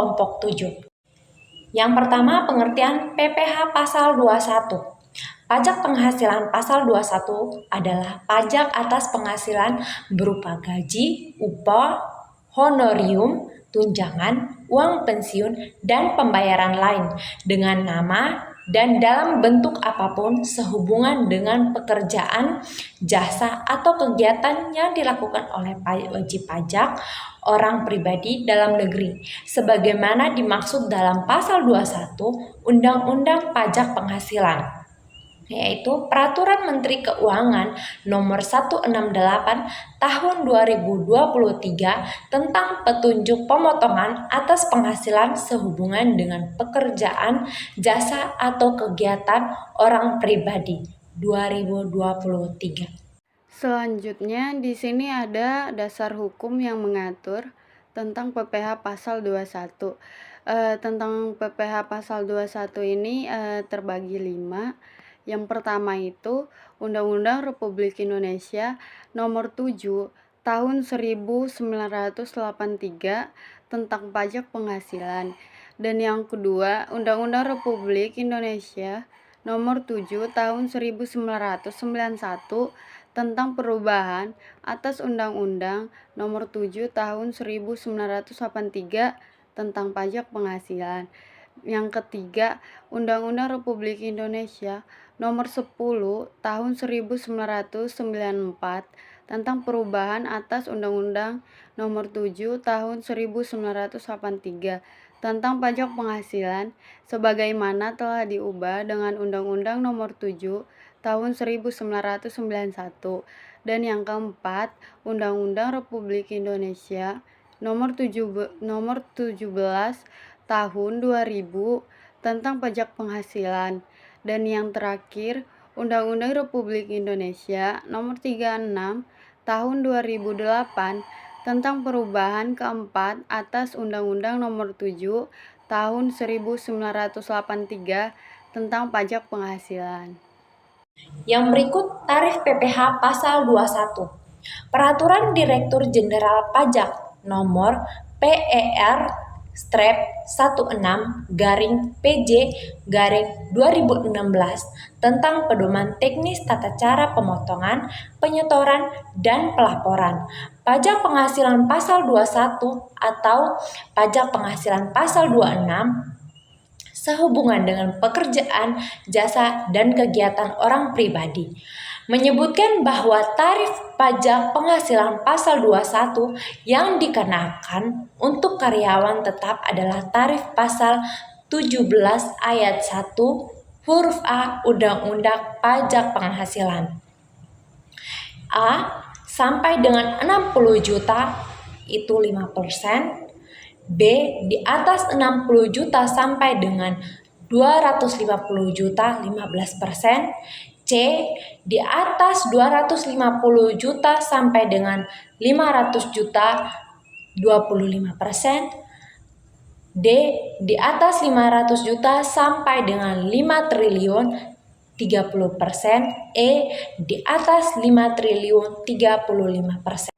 kelompok 7. Yang pertama, pengertian PPh pasal 21. Pajak penghasilan pasal 21 adalah pajak atas penghasilan berupa gaji, upah, honorium, tunjangan, uang pensiun, dan pembayaran lain dengan nama dan dalam bentuk apapun sehubungan dengan pekerjaan, jasa, atau kegiatan yang dilakukan oleh wajib pajak orang pribadi dalam negeri sebagaimana dimaksud dalam pasal 21 Undang-Undang Pajak Penghasilan, yaitu Peraturan Menteri Keuangan Nomor 168 Tahun 2023 tentang petunjuk pemotongan atas penghasilan sehubungan dengan pekerjaan, jasa, atau kegiatan orang pribadi 2023. Selanjutnya di sini ada dasar hukum yang mengatur tentang PPh pasal 21. Tentang PPh pasal 21 ini terbagi 5. Yang pertama itu Undang-Undang Republik Indonesia Nomor 7 Tahun 1983 tentang pajak penghasilan. Dan yang kedua Undang-Undang Republik Indonesia Nomor 7 Tahun 1991 tentang perubahan atas Undang-Undang Nomor 7 Tahun 1983 tentang pajak penghasilan. Yang ketiga, Undang-Undang Republik Indonesia Nomor 10 Tahun 1994 tentang perubahan atas Undang-Undang Nomor 7 Tahun 1983 tentang pajak penghasilan sebagaimana telah diubah dengan Undang-Undang Nomor 7 Tahun 1991. Dan yang keempat, Undang-Undang Republik Indonesia Nomor 17 Tahun 2000 tentang pajak penghasilan. Dan yang terakhir, Undang-Undang Republik Indonesia Nomor 36 Tahun 2008 tentang perubahan keempat atas Undang-Undang Nomor 7 Tahun 1983 tentang pajak penghasilan. Yang berikut tarif PPh pasal 21. Peraturan Direktur Jenderal Pajak Nomor PER-16/PJ-2016 tentang pedoman teknis tata cara pemotongan, penyetoran, dan pelaporan. Pajak penghasilan pasal 21 atau pajak penghasilan pasal 26 sehubungan dengan pekerjaan, jasa, dan kegiatan orang pribadi, menyebutkan bahwa tarif pajak penghasilan pasal 21 yang dikenakan untuk karyawan tetap adalah tarif pasal 17 ayat 1 huruf A Undang-Undang Pajak Penghasilan. A. Sampai dengan 60 juta itu 5%. B. Di atas 60 juta sampai dengan 250 juta 15%. C. Di atas 250 juta sampai dengan 500 juta 25%. D. Di atas 500 juta sampai dengan 5 triliun 30%. E. Di atas 5 triliun 35%.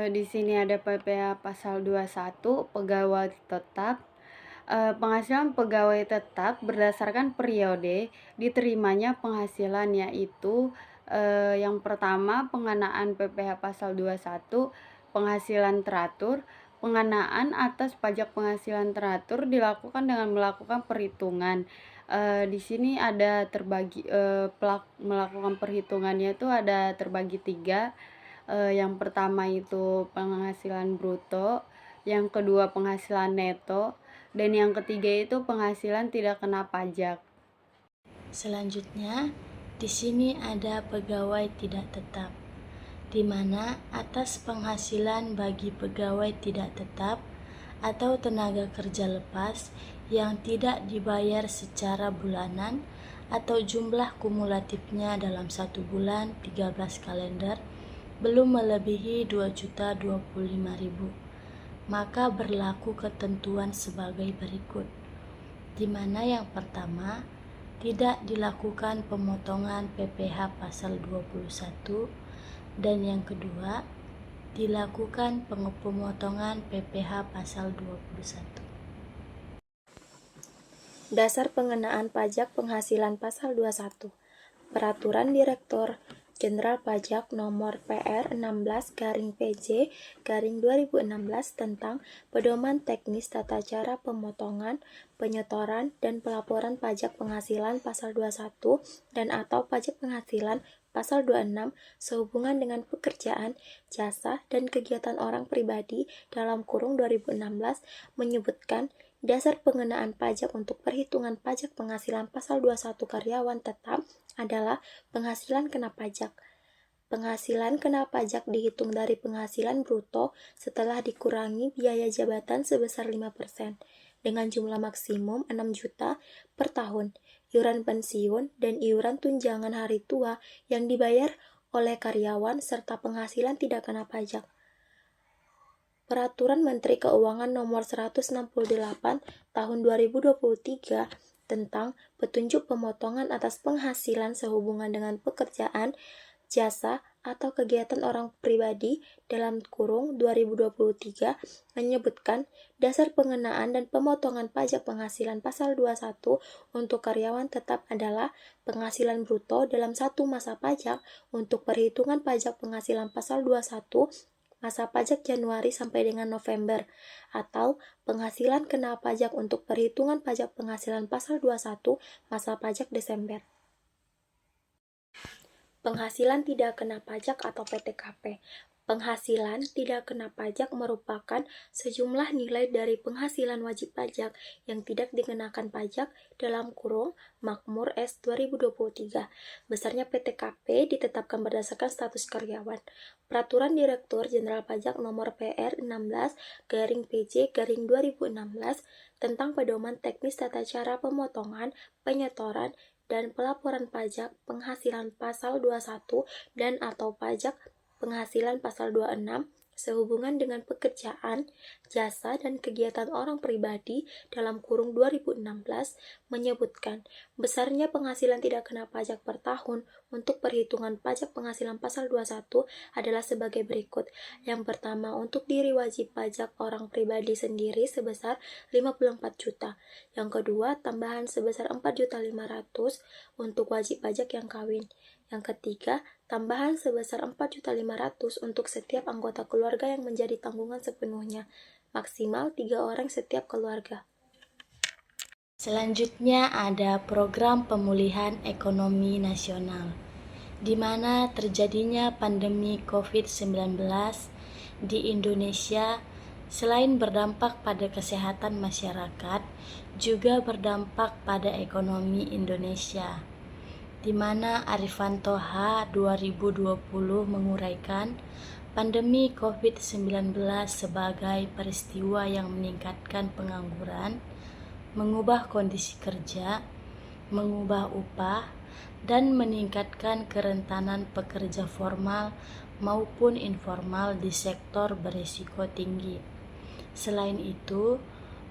Di sini ada PPh pasal 21 pegawai tetap. Penghasilan pegawai tetap berdasarkan periode diterimanya penghasilan, yaitu yang pertama pengenaan PPh pasal 21 penghasilan teratur. Pengenaan atas pajak penghasilan teratur dilakukan dengan melakukan perhitungan. Di sini ada terbagi melakukan perhitungannya itu ada terbagi 3. Yang pertama itu penghasilan bruto, yang kedua penghasilan neto, dan yang ketiga itu penghasilan tidak kena pajak. Selanjutnya, di sini ada pegawai tidak tetap, di mana atas penghasilan bagi pegawai tidak tetap atau tenaga kerja lepas yang tidak dibayar secara bulanan atau jumlah kumulatifnya dalam 1 bulan 13 kalender belum melebihi 2.025.000, maka berlaku ketentuan sebagai berikut, di mana yang pertama tidak dilakukan pemotongan PPh pasal 21, dan yang kedua dilakukan pemotongan PPh pasal 21. Dasar pengenaan pajak penghasilan pasal 21. Peraturan Direktur Jenderal Pajak Nomor PR 16/PJ/2016 tentang pedoman teknis tata cara pemotongan, penyetoran, dan pelaporan pajak penghasilan pasal 21 dan atau pajak penghasilan pasal 26 sehubungan dengan pekerjaan, jasa, dan kegiatan orang pribadi dalam kurung 2016 menyebutkan dasar pengenaan pajak untuk perhitungan pajak penghasilan pasal 21 karyawan tetap adalah penghasilan kena pajak. Penghasilan kena pajak dihitung dari penghasilan bruto setelah dikurangi biaya jabatan sebesar 5%, dengan jumlah maksimum 6 juta per tahun, iuran pensiun dan iuran tunjangan hari tua yang dibayar oleh karyawan serta penghasilan tidak kena pajak. Peraturan Menteri Keuangan Nomor 168 Tahun 2023 tentang petunjuk pemotongan atas penghasilan sehubungan dengan pekerjaan, jasa, atau kegiatan orang pribadi dalam kurung 2023 menyebutkan dasar pengenaan dan pemotongan pajak penghasilan pasal 21 untuk karyawan tetap adalah penghasilan bruto dalam satu masa pajak untuk perhitungan pajak penghasilan pasal 21 masa pajak Januari sampai dengan November, atau penghasilan kena pajak untuk perhitungan pajak penghasilan pasal 21 masa pajak Desember. Penghasilan tidak kena pajak atau PTKP. Penghasilan tidak kena pajak merupakan sejumlah nilai dari penghasilan wajib pajak yang tidak dikenakan pajak dalam kurung Makmur S 2023. Besarnya PTKP ditetapkan berdasarkan status karyawan. Peraturan Direktur Jenderal Pajak Nomor PR 16/PJ/2016 tentang pedoman teknis tata cara pemotongan, penyetoran, dan pelaporan pajak penghasilan pasal 21 dan atau pajak penghasilan pasal 26 sehubungan dengan pekerjaan, jasa, dan kegiatan orang pribadi dalam kurung 2016 menyebutkan besarnya penghasilan tidak kena pajak per tahun untuk perhitungan pajak penghasilan pasal 21 adalah sebagai berikut. Yang pertama, untuk diri wajib pajak orang pribadi sendiri sebesar 54 juta. Yang kedua, tambahan sebesar 4.500.000 untuk wajib pajak yang kawin. Yang ketiga, tambahan sebesar 4.500.000 untuk setiap anggota keluarga yang menjadi tanggungan sepenuhnya, maksimal 3 orang setiap keluarga. Selanjutnya ada program pemulihan ekonomi nasional, di mana terjadinya pandemi COVID-19 di Indonesia selain berdampak pada kesehatan masyarakat, juga berdampak pada ekonomi Indonesia, di mana Arifanto H. 2020 menguraikan pandemi COVID-19 sebagai peristiwa yang meningkatkan pengangguran, mengubah kondisi kerja, mengubah upah, dan meningkatkan kerentanan pekerja formal maupun informal di sektor berisiko tinggi. Selain itu,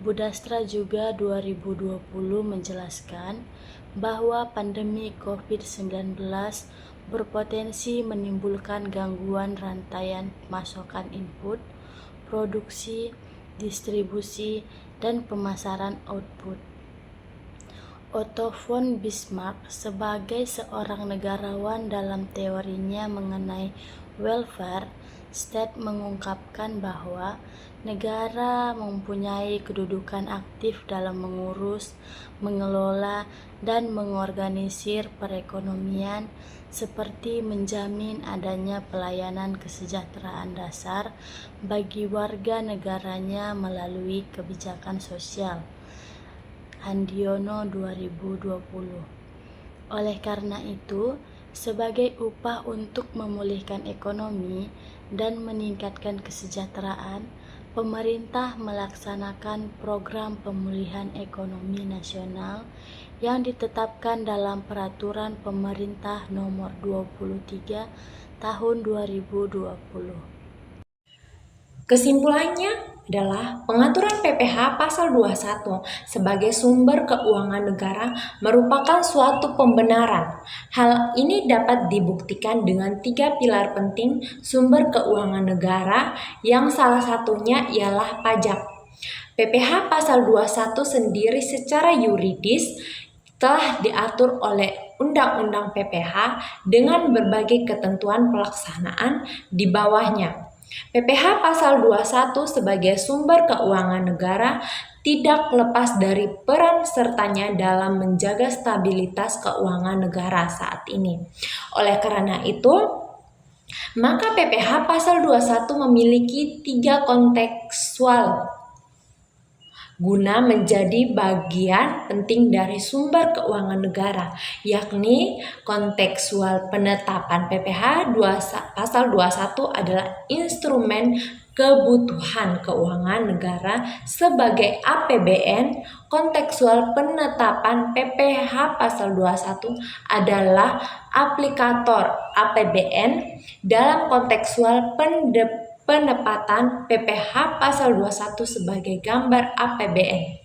Budastra juga 2020 menjelaskan bahwa pandemi COVID-19 berpotensi menimbulkan gangguan rantaian pasokan input, produksi, distribusi, dan pemasaran output. Otto von Bismarck sebagai seorang negarawan dalam teorinya mengenai welfare state mengungkapkan bahwa negara mempunyai kedudukan aktif dalam mengurus, mengelola, dan mengorganisir perekonomian seperti menjamin adanya pelayanan kesejahteraan dasar bagi warga negaranya melalui kebijakan sosial. Handiono 2020. Oleh karena itu, sebagai upah untuk memulihkan ekonomi dan meningkatkan kesejahteraan, pemerintah melaksanakan program pemulihan ekonomi nasional yang ditetapkan dalam Peraturan Pemerintah Nomor 23 Tahun 2020. Kesimpulannya, adalah pengaturan PPh pasal 21 sebagai sumber keuangan negara merupakan suatu pembenaran. Hal ini dapat dibuktikan dengan 3 pilar penting sumber keuangan negara yang salah satunya ialah pajak. PPh pasal 21 sendiri secara yuridis telah diatur oleh Undang-Undang PPh dengan berbagai ketentuan pelaksanaan di bawahnya. PPh pasal 21 sebagai sumber keuangan negara tidak lepas dari peran sertanya dalam menjaga stabilitas keuangan negara saat ini. Oleh karena itu, maka PPh pasal 21 memiliki 3 kontekstual guna menjadi bagian penting dari sumber keuangan negara, yakni kontekstual penetapan PPh pasal 21 adalah instrumen kebutuhan keuangan negara sebagai APBN. Kontekstual penetapan PPh pasal 21 adalah aplikator APBN dalam kontekstual penempatan PPh pasal 21 sebagai gambar APBN.